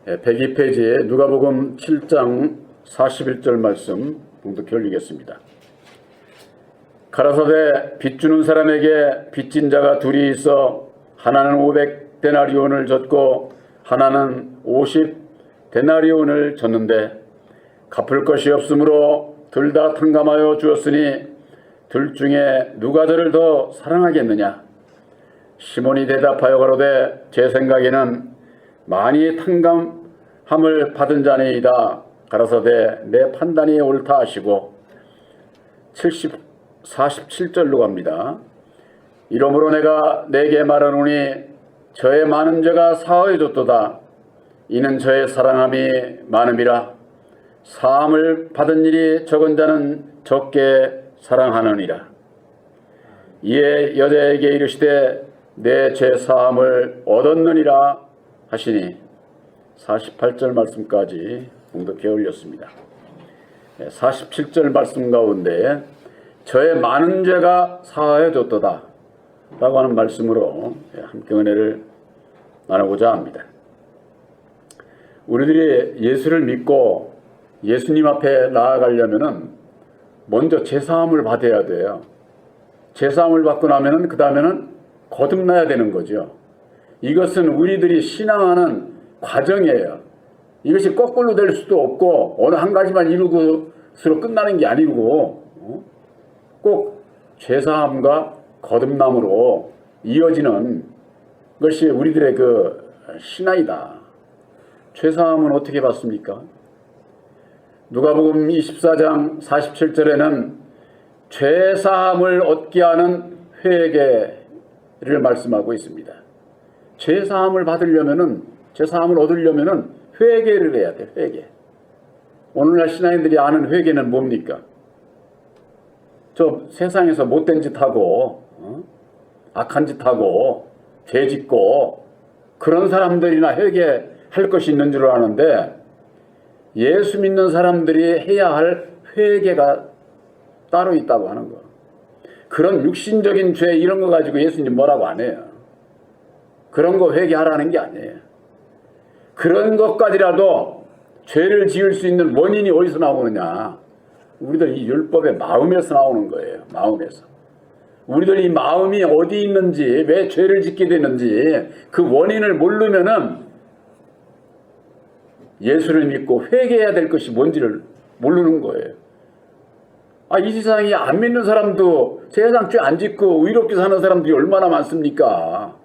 102페이지에 누가복음 7장 41절 말씀 봉독해 올리겠습니다. 가라사대 빚 주는 사람에게 빚진 자가 둘이 있어 하나는 500데나리온을 졌고 하나는 50데나리온을 졌는데 갚을 것이 없으므로 둘 다 탕감하여 주었으니 둘 중에 누가 저를 더 사랑하겠느냐? 시몬이 대답하여 가로되 제 생각에는 많이 탕감함을 받은 자니이다. 가라사대 내 판단이 옳다 하시고 47절로 갑니다. 이러므로 내가 내게 말하노니 저의 많은 죄가 사하여졌도다. 이는 저의 사랑함이 많음이라. 사함을 받은 일이 적은 자는 적게 사랑하느니라. 이에 여자에게 이르시되 내 죄 사함을 얻었느니라 하시니 48절 말씀까지 봉독해 올렸습니다. 47절 말씀 가운데 저의 많은 죄가 사하여졌도다 라고 하는 말씀으로 함께 은혜를 나누고자 합니다. 우리들이 예수를 믿고 예수님 앞에 나아가려면은 먼저 제사함을 받아야 돼요. 제사함을 받고 나면은 그 다음에는 거듭나야 되는 거죠. 이것은 우리들이 신앙하는 과정이에요. 이것이 거꾸로 될 수도 없고 어느 한 가지만 이루고서 끝나는 게 아니고 꼭 제사함과 거듭남으로 이어지는 것이 우리들의 그 신앙이다. 제사함은 어떻게 받습니까? 누가복음 24장 47절에는 죄사함을 얻게 하는 회개를 말씀하고 있습니다. 죄사함을 받으려면은, 죄사함을 얻으려면은 회개를 해야 돼, 회개. 오늘날 신앙인들이 아는 회개는 뭡니까? 저 세상에서 못된 짓 하고, 악한 짓 하고, 죄 짓고, 그런 사람들이나 회개할 것이 있는 줄 아는데, 예수 믿는 사람들이 해야 할 회개가 따로 있다고 하는 거. 그런 육신적인 죄 이런 거 가지고 예수님 뭐라고 안 해요. 그런 거 회개하라는 게 아니에요. 그런 것까지라도 죄를 지을 수 있는 원인이 어디서 나오느냐? 우리들 이 율법의 마음에서 나오는 거예요. 마음에서. 우리들 이 마음이 어디 있는지, 왜 죄를 짓게 되는지 그 원인을 모르면은 예수를 믿고 회개해야 될 것이 뭔지를 모르는 거예요. 이 세상에 안 믿는 사람도 세상 죄 안 짓고 의롭게 사는 사람들이 얼마나 많습니까?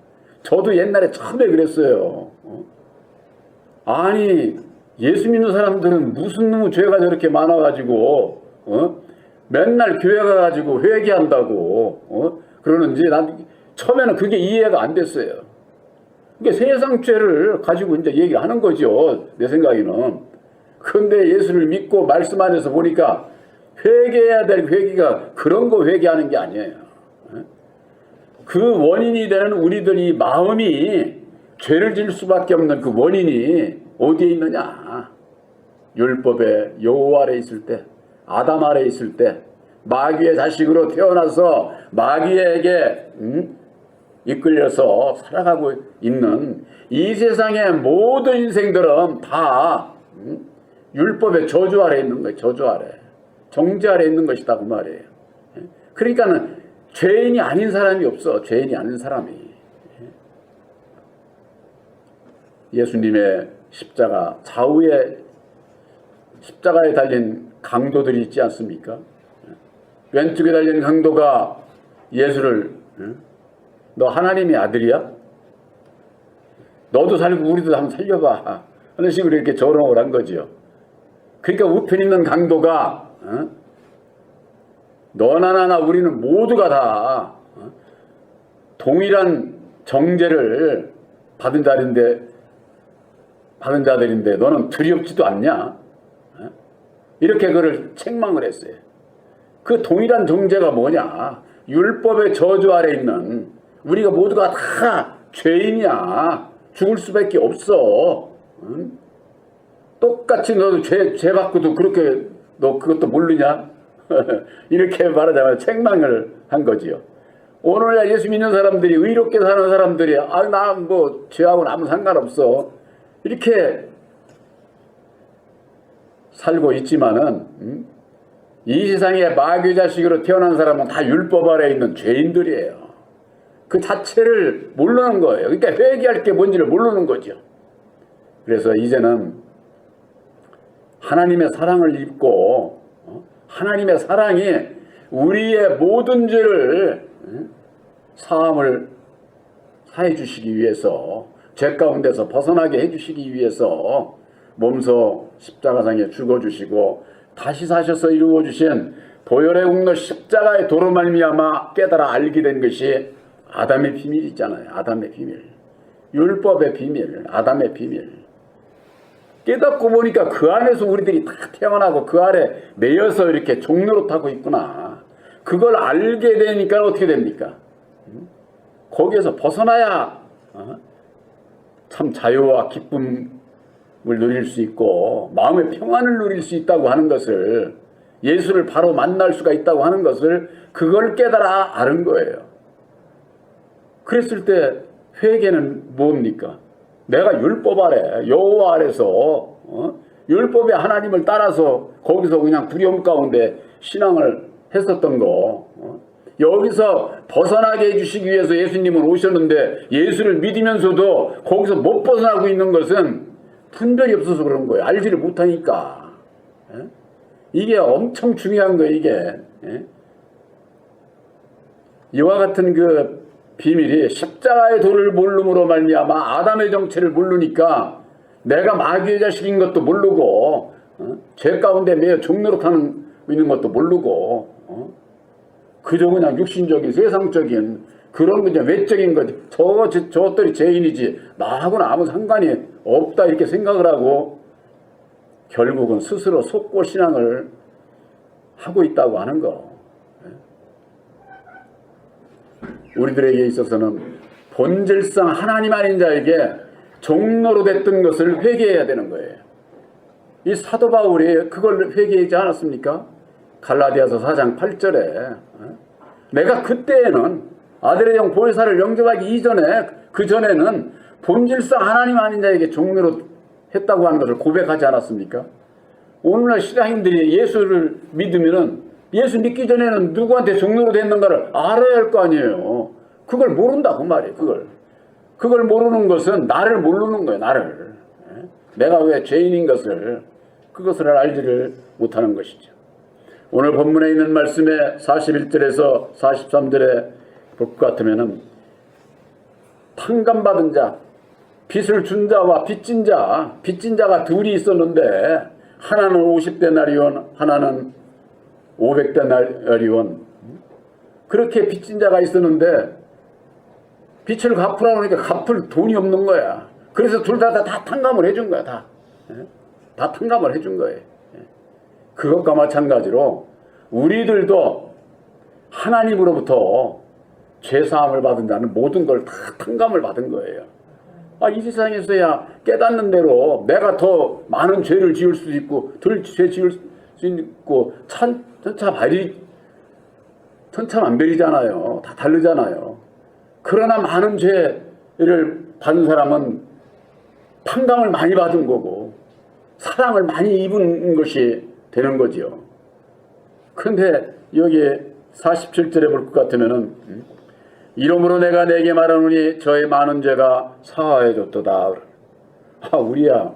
저도 옛날에 처음에 그랬어요. 아니 예수 믿는 사람들은 무슨 놈의 죄가 저렇게 많아가지고 맨날 교회 가가지고 회개한다고 그러는지 난 처음에는 그게 이해가 안 됐어요. 그러니까 세상 죄를 가지고 이제 얘기하는 거죠. 내 생각에는. 그런데 예수를 믿고 말씀 안에서 보니까 회개해야 될 회개가 그런 거 회개하는 게 아니에요. 그 원인이 되는 우리들이 마음이 죄를 지을 수밖에 없는 그 원인이 어디에 있느냐? 율법의 여호와 아래 있을 때, 아담 아래 있을 때, 마귀의 자식으로 태어나서 마귀에게 이끌려서 살아가고 있는 이 세상의 모든 인생들은 다 율법의 저주 아래 있는 거예요. 저주 아래. 정죄 아래 있는 것이다 그 말이에요. 그러니까는 죄인이 아닌 사람이 없어. 죄인이 아닌 사람이. 예수님의 십자가 좌우에 십자가에 달린 강도들이 있지 않습니까? 왼쪽에 달린 강도가 예수를 너 하나님의 아들이야? 너도 살고 우리도 한번 살려봐 하는 식으로 이렇게 조롱을 한 거지요. 그러니까 우편 있는 강도가 너나 나나 우리는 모두가 다 동일한 정죄를 받은 자들인데 너는 두렵지도 않냐? 이렇게 그를 책망을 했어요. 그 동일한 정죄가 뭐냐? 율법의 저주 아래 있는 우리가 모두가 다 죄인이야. 죽을 수밖에 없어. 똑같이 너도 죄 받고도 그렇게 너 그것도 모르냐? 이렇게 말하자면 책망을 한 거지요. 오늘날 예수 믿는 사람들이 의롭게 사는 사람들이 나 뭐 죄하고는 아무 상관없어. 이렇게 살고 있지만은 이 세상에 마귀 자식으로 태어난 사람은 다 율법 아래에 있는 죄인들이에요. 그 자체를 모르는 거예요. 그러니까 회개할 게 뭔지를 모르는 거죠. 그래서 이제는 하나님의 사랑을 입고 하나님의 사랑이 우리의 모든 죄를 사함을 사해 주시기 위해서, 죄 가운데서 벗어나게 해 주시기 위해서 몸소 십자가상에 죽어주시고 다시 사셔서 이루어주신 보혈의 공로 십자가의 도로 말미암아 깨달아 알게 된 것이 아담의 비밀 있잖아요. 아담의 비밀, 율법의 비밀, 아담의 비밀. 깨닫고 보니까 그 안에서 우리들이 다 태어나고 그 아래 매여서 이렇게 종노릇하고 있구나. 그걸 알게 되니까 어떻게 됩니까? 거기에서 벗어나야 참 자유와 기쁨을 누릴 수 있고 마음의 평안을 누릴 수 있다고 하는 것을, 예수를 바로 만날 수가 있다고 하는 것을, 그걸 깨달아 아는 거예요. 그랬을 때 회개는 뭡니까? 내가 율법 아래, 여호와 아래서 율법의 하나님을 따라서 거기서 그냥 두려움 가운데 신앙을 했었던 거, 여기서 벗어나게 해주시기 위해서 예수님은 오셨는데 예수를 믿으면서도 거기서 못 벗어나고 있는 것은 분별이 없어서 그런 거예요. 알지를 못하니까. 이게 엄청 중요한 거예요. 이게 이와 같은 그 비밀이, 십자가의 도를 모름으로 말미암아 아담의 정체를 모르니까 내가 마귀의 자식인 것도 모르고 죄 가운데 매여 종노릇하는 있는 것도 모르고 그저 그냥 육신적인 세상적인 그런 그냥 외적인 것, 저것들이 죄인이지 나하고는 아무 상관이 없다 이렇게 생각을 하고 결국은 스스로 속고 신앙을 하고 있다고 하는 거. 우리들에게 있어서는 본질상 하나님 아닌 자에게 종로로 됐던 것을 회개해야 되는 거예요. 이 사도 바울이 그걸 회개하지 않았습니까? 갈라디아서 4장 8절에 내가 그때에는 아들의 영 보혜사를 영접하기 이전에, 그 전에는 본질상 하나님 아닌 자에게 종로로 했다고 하는 것을 고백하지 않았습니까? 오늘날 신앙인들이 예수를 믿으면은, 예수 믿기 전에는 누구한테 종로로 됐는가를 알아야 할 거 아니에요. 그걸 모른다고 말이에요. 그걸 모르는 것은 나를 모르는 거예요. 나를. 내가 왜 죄인인 것을, 그것을 알지를 못하는 것이죠. 오늘 본문에 있는 말씀에 41절에서 43절에 볼 것 같으면은 탕감받은 자, 빚을 준 자와 빚진 자가 둘이 있었는데 하나는 50데나리온, 하나는 500데나리온. 그렇게 빚진 자가 있었는데 빚을 갚으라고 하니까 갚을 돈이 없는 거야. 그래서 둘 다 탕감을 해준 거야. 다 탕감을 해준 거예요. 그것과 마찬가지로 우리들도 하나님으로부터 죄사함을 받은 자는 모든 걸 다 탕감을 받은 거예요. 이 세상에서야 깨닫는 대로 내가 더 많은 죄를 지을 수도 있고 덜 죄 지을 수 있고 천차만별이잖아요. 다 다르잖아요. 그러나 많은 죄를 받은 사람은 탕감을 많이 받은 거고 사랑을 많이 입은 것이 되는 거죠. 그런데 여기 47절에 볼 것 같으면은 이러므로 내가 내게 말하노니 저의 많은 죄가 사하여 줬도다. 우리야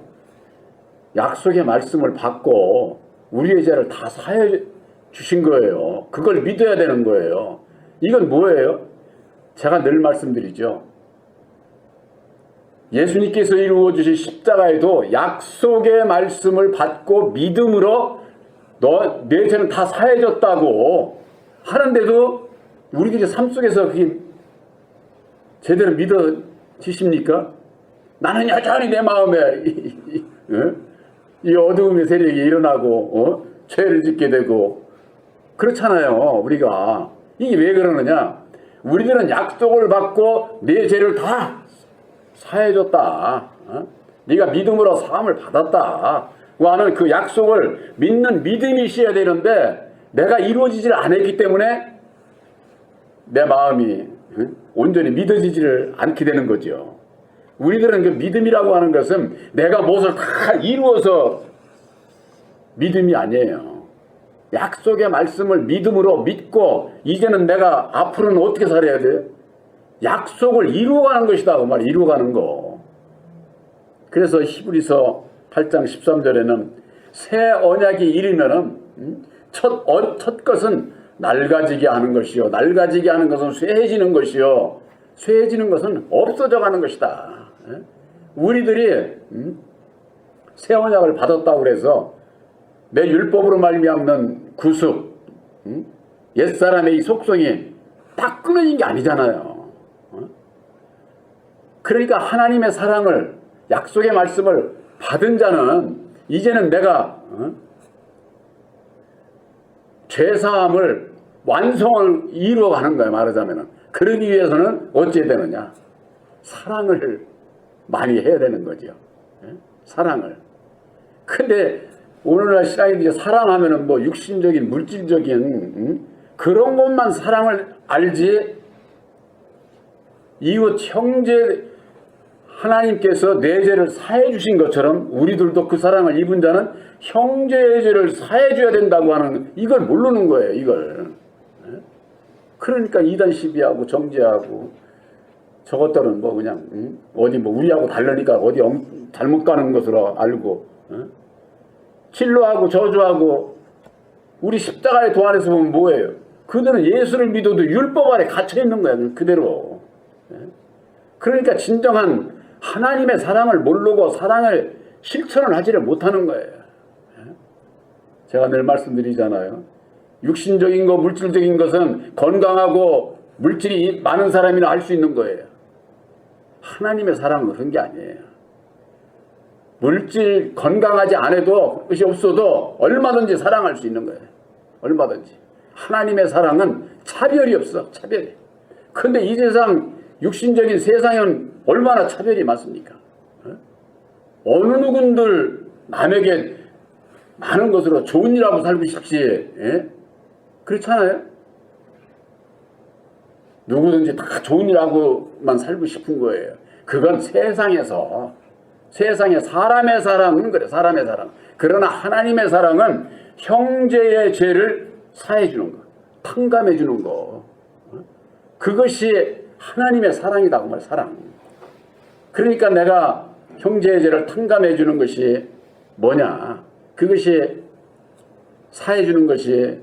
약속의 말씀을 받고 우리의 죄를 다 사해 주신 거예요. 그걸 믿어야 되는 거예요. 이건 뭐예요? 제가 늘 말씀드리죠. 예수님께서 이루어 주신 십자가에도 약속의 말씀을 받고 믿음으로 내 죄는 다 사해졌다고 하는데도 우리들이 삶 속에서 그게 제대로 믿어지십니까? 나는 여전히 내 마음에 이 어두움의 세력이 일어나고 죄를 짓게 되고 그렇잖아요. 우리가 이게 왜 그러느냐? 우리들은 약속을 받고 내 죄를 다 사해줬다. 네가 믿음으로 사함을 받았다. 하는 그 약속을 믿는 믿음이 있어야 되는데 내가 이루어지질 않았기 때문에 내 마음이 온전히 믿어지지를 않게 되는 거죠. 우리들은 그 믿음이라고 하는 것은 내가 무엇을 다 이루어서 믿음이 아니에요. 약속의 말씀을 믿음으로 믿고 이제는 내가 앞으로는 어떻게 살아야 돼? 약속을 이루어가는 것이다. 그 말 이루어가는 거. 그래서 히브리서 8장 13절에는 새 언약이 이르면은 첫 것은 낡아지게 하는 것이요. 낡아지게 하는 것은 쇠해지는 것이요. 쇠해지는 것은 없어져 가는 것이다. 우리들이 새 언약을 받았다고 그래서 내 율법으로 말미암는 구속, 옛사람의 이 속성이 딱 끊어진 게 아니잖아요. 그러니까 하나님의 사랑을, 약속의 말씀을 받은 자는 이제는 내가 죄사함을 완성을 이루어가는 거예요. 말하자면 그러기 위해서는 어찌해야 되느냐, 사랑을 많이 해야 되는 거죠. 사랑을. 근데 오늘날 시간에 사랑하면은 뭐 육신적인 물질적인 그런 것만 사랑을 알지, 이웃 형제 하나님께서 내 죄를 사해 주신 것처럼 우리들도 그 사랑을 입은 자는 형제의 죄를 사해 줘야 된다고 하는, 이걸 모르는 거예요. 이걸. 그러니까 이단 시비하고 정죄하고 저것들은 뭐 그냥 어디 뭐 우리하고 다르니까 어디 잘못 가는 것으로 알고 진로하고 저주하고. 우리 십자가의 도안에서 보면 뭐예요? 그들은 예수를 믿어도 율법 아래 갇혀 있는 거야. 그대로. 그러니까 진정한 하나님의 사랑을 모르고 사랑을 실천을 하지를 못하는 거예요. 제가 늘 말씀드리잖아요. 육신적인 거, 물질적인 것은 건강하고 물질이 많은 사람이나 할 수 있는 거예요. 하나님의 사랑은 그런 게 아니에요. 물질 건강하지 않아도, 것이 없어도 얼마든지 사랑할 수 있는 거예요. 얼마든지. 하나님의 사랑은 차별이 없어. 차별이. 그런데 이 세상 육신적인 세상은 얼마나 차별이 많습니까? 어느 누군들 남에게 많은 것으로 좋은 일하고 살고 싶지, 그렇잖아요? 누구든지 다 좋은 일하고만 살고 싶은 거예요. 그건 세상에서, 세상에 사람의 사랑은 그래, 사람의 사랑. 그러나 하나님의 사랑은 형제의 죄를 사해 주는 거, 탕감해 주는 거. 그것이 하나님의 사랑이다, 그 말, 사랑. 그러니까 내가 형제의 죄를 탕감해 주는 것이 뭐냐? 그것이 사해 주는 것이,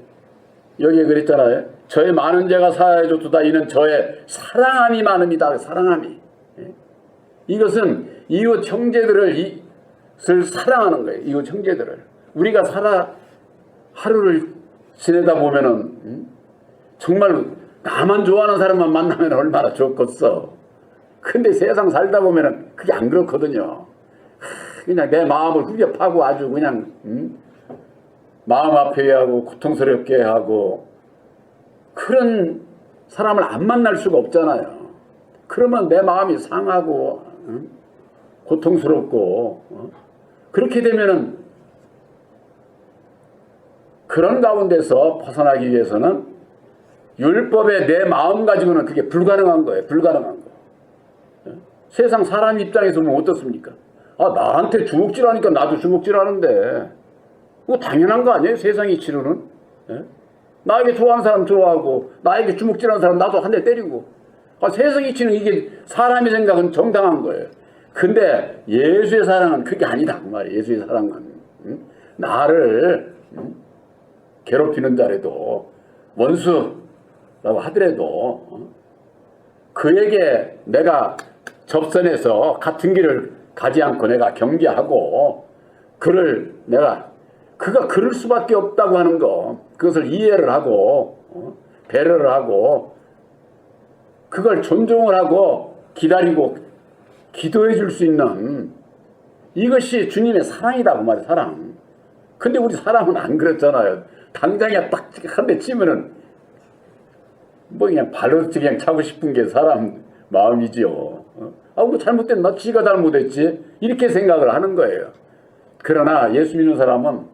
여기에 그랬잖아요. 저의 많은 죄가 사해 줬도다. 이는 저의 사랑함이 많음이다. 사랑함이. 이것은 이웃 형제들을 사랑하는 거예요. 이웃 형제들을. 우리가 하루를 지내다 보면은 정말 나만 좋아하는 사람만 만나면 얼마나 좋겠어. 근데 세상 살다 보면은 그게 안 그렇거든요. 그냥 내 마음을 후벼 파고 아주 그냥 마음 아프게 하고 고통스럽게 하고, 그런 사람을 안 만날 수가 없잖아요. 그러면 내 마음이 상하고 고통스럽고, 그렇게 되면은 그런 가운데서 벗어나기 위해서는 율법에 내 마음 가지고는 그게 불가능한 거예요. 불가능한 거. 세상 사람 입장에서 보면 어떻습니까? 아, 나한테 주먹질하니까 나도 주먹질하는데, 그거 당연한 거 아니에요? 세상 이치로는. 나에게 좋아하는 사람 좋아하고, 나에게 주먹질하는 사람 나도 한 대 때리고. 아, 세상 이치는 이게 사람의 생각은 정당한 거예요. 근데 예수의 사랑은 그게 아니다, 그 말이에요. 예수의 사랑은 나를 괴롭히는 자라도, 원수라고 하더라도 그에게 내가 접선해서 같은 길을 가지 않고 내가 경계하고, 그가 그럴 수밖에 없다고 하는 거, 그것을 이해를 하고 배려를 하고 그걸 존중을 하고 기다리고 기도해 줄 수 있는, 이것이 주님의 사랑이다, 그 말이에요. 사랑. 근데 우리 사람은 안 그렇잖아요. 당장에 딱 한 대 치면은 뭐 그냥 발로 그냥 차고 싶은 게 사람 마음이지요. 아, 뭐 잘못됐나? 지가 잘못했지? 이렇게 생각을 하는 거예요. 그러나 예수 믿는 사람은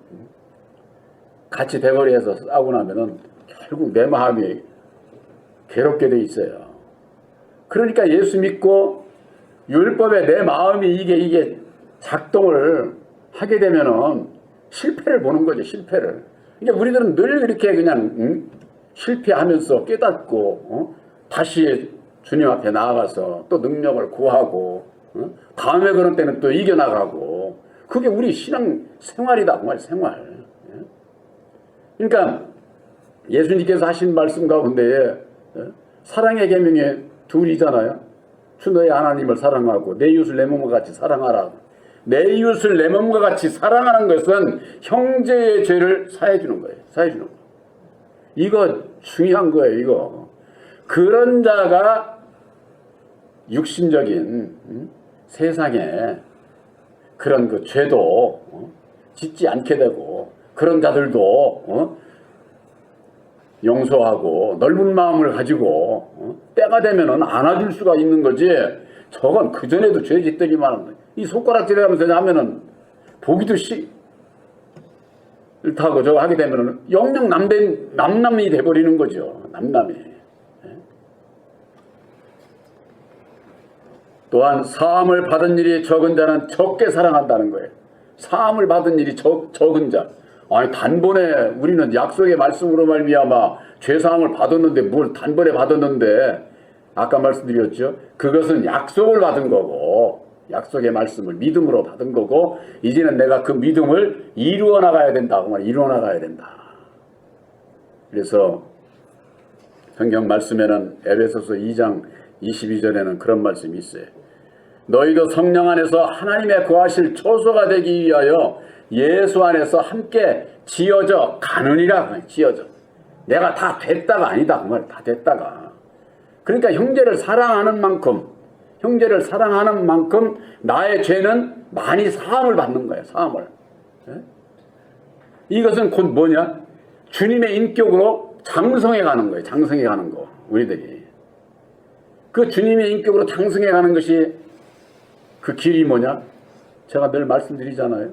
같이 대거리에서 싸우고 나면은 결국 내 마음이 괴롭게 돼 있어요. 그러니까 예수 믿고 율법에 내 마음이 이게 작동을 하게 되면은 실패를 보는 거죠. 실패를. 그러니까 우리들은 늘 이렇게 그냥 실패하면서 깨닫고 다시 주님 앞에 나아가서 또 능력을 구하고 다음에 그런 때는 또 이겨나가고 그게 우리 신앙 생활이다. 그 말 생활. 그러니까 예수님께서 하신 말씀 가운데에 사랑의 계명이 둘이잖아요. 주 너의 하나님을 사랑하고 내 이웃을 내 몸과 같이 사랑하라. 내 이웃을 내 몸과 같이 사랑하는 것은 형제의 죄를 사해 주는 거예요. 사해 주는 거. 이거 중요한 거예요. 이거. 그런 자가 육신적인 세상에 그런 그 죄도 짓지 않게 되고 그런 자들도 용서하고 넓은 마음을 가지고 때가 되면은 안아줄 수가 있는 거지. 저건 그전에도 죄 짓더기만 하면 이 손가락질하면서 하면은 보기도 싫다고 저거 하게 되면은 영영 남남이 돼버리는 거죠. 남남이. 또한 사함을 받은 일이 적은 자는 적게 사랑한다는 거예요. 사함을 받은 일이 적은 자. 아니 단번에 우리는 약속의 말씀으로 말미암아 죄사함을 받았는데 뭘 단번에 받았는데 아까 말씀드렸죠. 그것은 약속을 받은 거고 약속의 말씀을 믿음으로 받은 거고 이제는 내가 그 믿음을 이루어 나가야 된다고 말 이루어 나가야 된다. 그래서 성경 말씀에는 에베소서 2장 22절에는 그런 말씀이 있어요. 너희도 성령 안에서 하나님의 거하실 초소가 되기 위하여 예수 안에서 함께 지어져 가느니라. 지어져. 내가 다 됐다가 아니다. 그 말 다 됐다가. 그러니까 형제를 사랑하는 만큼 나의 죄는 많이 사함을 받는 거예요. 사함을. 이것은 곧 뭐냐? 주님의 인격으로 장성해 가는 거예요. 장성해 가는 거. 우리들이. 그 주님의 인격으로 장성해 가는 것이 그 길이 뭐냐? 제가 늘 말씀드리잖아요.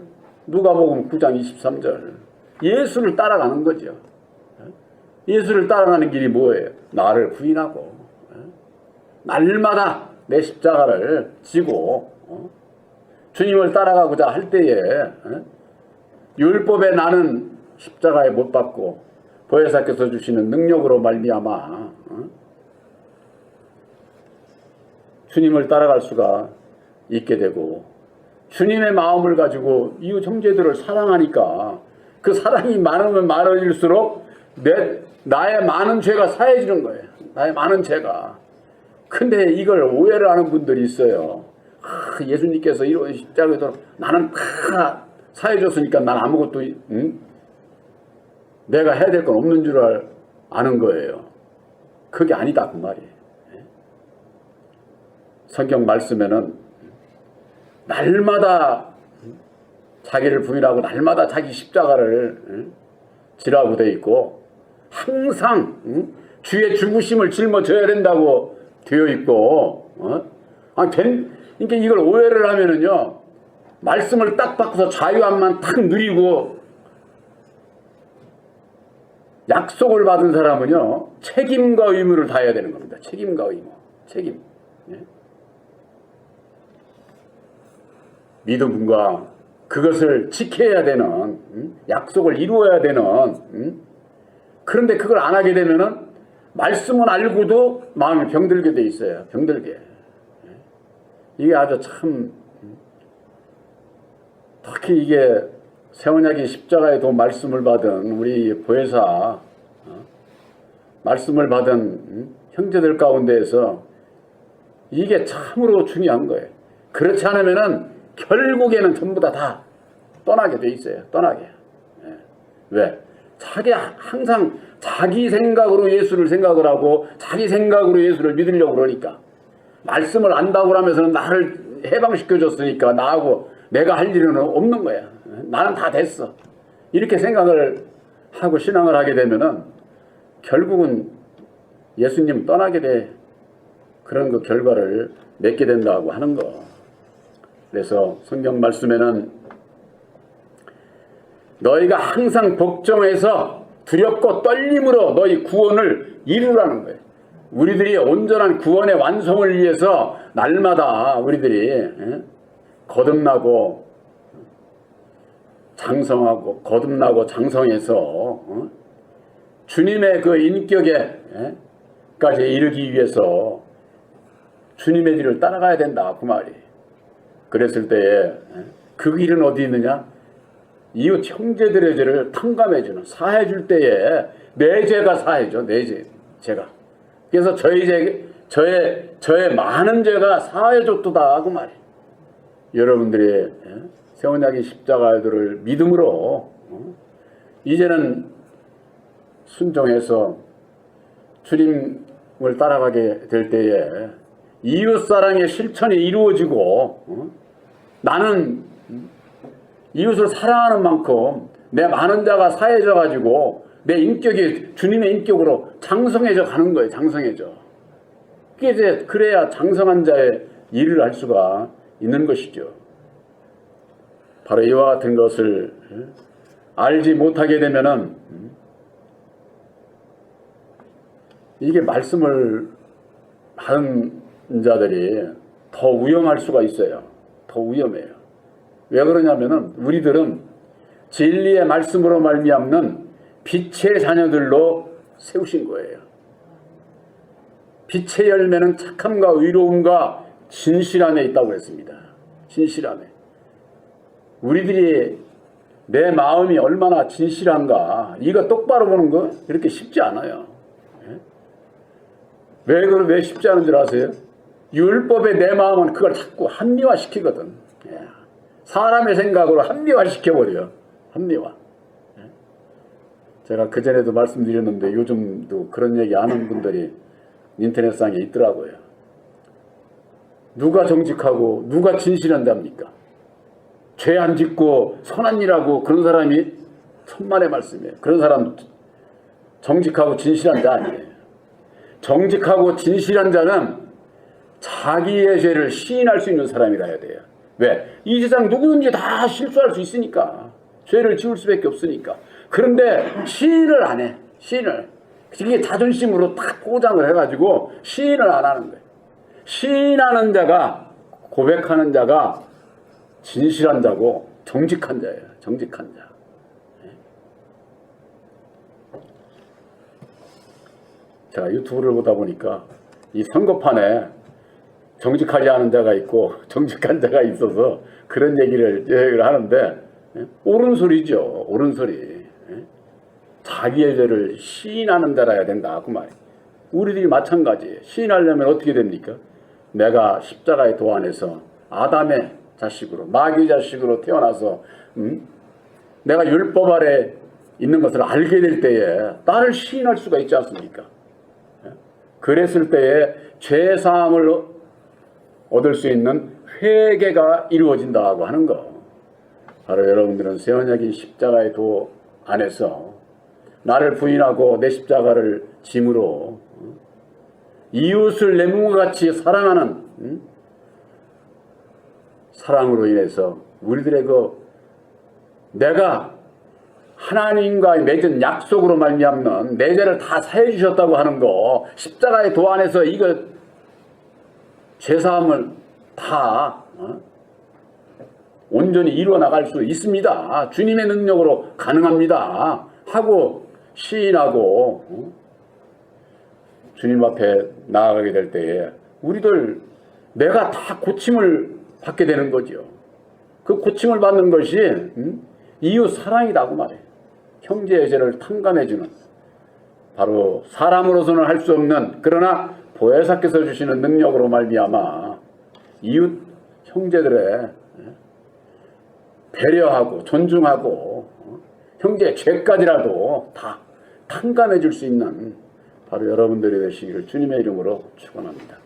누가복음 9장 23절. 예수를 따라가는 거죠. 예수를 따라가는 길이 뭐예요? 나를 부인하고 날마다 내 십자가를 지고 주님을 따라가고자 할 때에 율법에 나는 십자가에 못 박고 보혜사께서 주시는 능력으로 말미암아 주님을 따라갈 수가 있게 되고 주님의 마음을 가지고 이웃 형제들을 사랑하니까 그 사랑이 많으면 많을수록 나의 많은 죄가 사해지는 거예요. 나의 많은 죄가. 근데 이걸 오해를 하는 분들이 있어요. 예수님께서 이런 십자가에서 나는 다 사해줬으니까 난 아무것도 내가 해야 될 건 없는 줄 아는 거예요. 그게 아니다 그 말이에요. 성경 말씀에는 날마다 자기를 부인하고 날마다 자기 십자가를 지라고 돼 있고 항상 주의 죽으심을 짊어져야 된다고 되어 있고 그러니까 이걸 오해를 하면은요 말씀을 딱 바꿔서 자유함만 탁 누리고 약속을 받은 사람은요 책임과 의무를 다해야 되는 겁니다. 책임과 의무. 책임. 믿음과 그것을 지켜야 되는 약속을 이루어야 되는 그런데 그걸 안 하게 되면은 말씀은 알고도 마음이 병들게 돼 있어요. 병들게. 이게 아주 참 특히 이게 새언약의 십자가의 도 말씀을 받은 우리 보혜사 말씀을 받은 형제들 가운데에서 이게 참으로 중요한 거예요. 그렇지 않으면은 결국에는 전부 다 떠나게 돼 있어요. 떠나게. 왜? 항상 자기 생각으로 예수를 생각을 하고 자기 생각으로 예수를 믿으려고 그러니까 말씀을 안다고 하면서는 나를 해방시켜줬으니까 나하고 내가 할 일은 없는 거야. 나는 다 됐어. 이렇게 생각을 하고 신앙을 하게 되면은 결국은 예수님 떠나게 돼 그런 그 결과를 맺게 된다고 하는 거. 그래서 성경 말씀에는 너희가 항상 복종해서 두렵고 떨림으로 너희 구원을 이루라는 거예요. 우리들이 온전한 구원의 완성을 위해서 날마다 우리들이 거듭나고 장성하고 거듭나고 장성해서 주님의 그 인격에 까지 이르기 위해서 주님의 뒤를 따라가야 된다 그 말이. 그랬을 때에 그 길은 어디 있느냐? 이웃 형제들의 죄를 탕감해주는, 사해줄 때에 내 죄가 사해죠. 내 죄가. 그래서 저의 많은 죄가 사해줬도다 그 말이. 여러분들이 새 언약의 십자가들을 믿음으로 이제는 순종해서 주님을 따라가게 될 때에 이웃사랑의 실천이 이루어지고 나는 이웃을 사랑하는 만큼 내 많은 자가 사해져 가지고 내 인격이 주님의 인격으로 장성해져 가는 거예요. 장성해져. 그게 이제 그래야 장성한 자의 일을 할 수가 있는 것이죠. 바로 이와 같은 것을 알지 못하게 되면은 이게 말씀을 받은 자들이 더 위험할 수가 있어요. 더 위험해요. 왜 그러냐면은 우리들은 진리의 말씀으로 말미암는 빛의 자녀들로 세우신 거예요. 빛의 열매는 착함과 의로움과 진실함에 있다고 그랬습니다. 진실함에. 우리들이 내 마음이 얼마나 진실한가 이거 똑바로 보는 거 이렇게 쉽지 않아요. 왜 쉽지 않은 줄 아세요? 율법의 내 마음은 그걸 자꾸 합리화시키거든. 사람의 생각으로 합리화시켜버려요. 합리화. 제가 그전에도 말씀드렸는데 요즘도 그런 얘기 하는 분들이 인터넷상에 있더라고요. 누가 정직하고 누가 진실한 자입니까? 죄 안 짓고 선한 일하고 그런 사람이 천만의 말씀이에요. 그런 사람 정직하고 진실한 자 아니에요. 정직하고 진실한 자는 자기의 죄를 시인할 수 있는 사람이라 해야 돼요. 왜? 이 세상 누구든지 다 실수할 수 있으니까. 죄를 지을 수밖에 없으니까. 그런데 시인을 안 해. 시인을. 이게 자존심으로 딱 포장을 해가지고 시인을 안 하는 거예요. 시인하는 자가, 고백하는 자가 진실한 자고 정직한 자예요. 정직한 자. 제가 유튜브를 보다 보니까 이 선거판에 정직하지 않은 자가 있고 정직한 자가 있어서 그런 얘기를 하는데 옳은 소리죠. 옳은 소리. 자기의 죄를 시인하는 자라야 된다 그 말이에요. 우리들이 마찬가지예요. 시인하려면 어떻게 됩니까? 내가 십자가의 도 안에서 아담의 자식으로 마귀 자식으로 태어나서 내가 율법 아래 있는 것을 알게 될 때에 나를 시인할 수가 있지 않습니까? 그랬을 때에 죄사함을 얻을 수 있는 회개가 이루어진다고 하는 거. 바로 여러분들은 새 언약인 십자가의 도 안에서 나를 부인하고 내 십자가를 짐으로 이웃을 내 몸과 같이 사랑하는 사랑으로 인해서 우리들의 내가 하나님과 맺은 약속으로 말미암는 내 죄를 다 사해 주셨다고 하는 거, 십자가의 도 안에서 이거 죄사함을 다 온전히 이루어 나갈 수 있습니다. 주님의 능력으로 가능합니다. 하고 시인하고 주님 앞에 나아가게 될 때에 우리들 내가 다 고침을 받게 되는 거죠. 그 고침을 받는 것이 이웃 사랑이라고 말해요. 형제의 죄를 탕감해주는, 바로 사람으로서는 할 수 없는, 그러나 보혜사께서 주시는 능력으로 말미암아 이웃 형제들의 배려하고 존중하고 형제의 죄까지라도 다 탕감해 줄 수 있는 바로 여러분들이 되시기를 주님의 이름으로 축원합니다.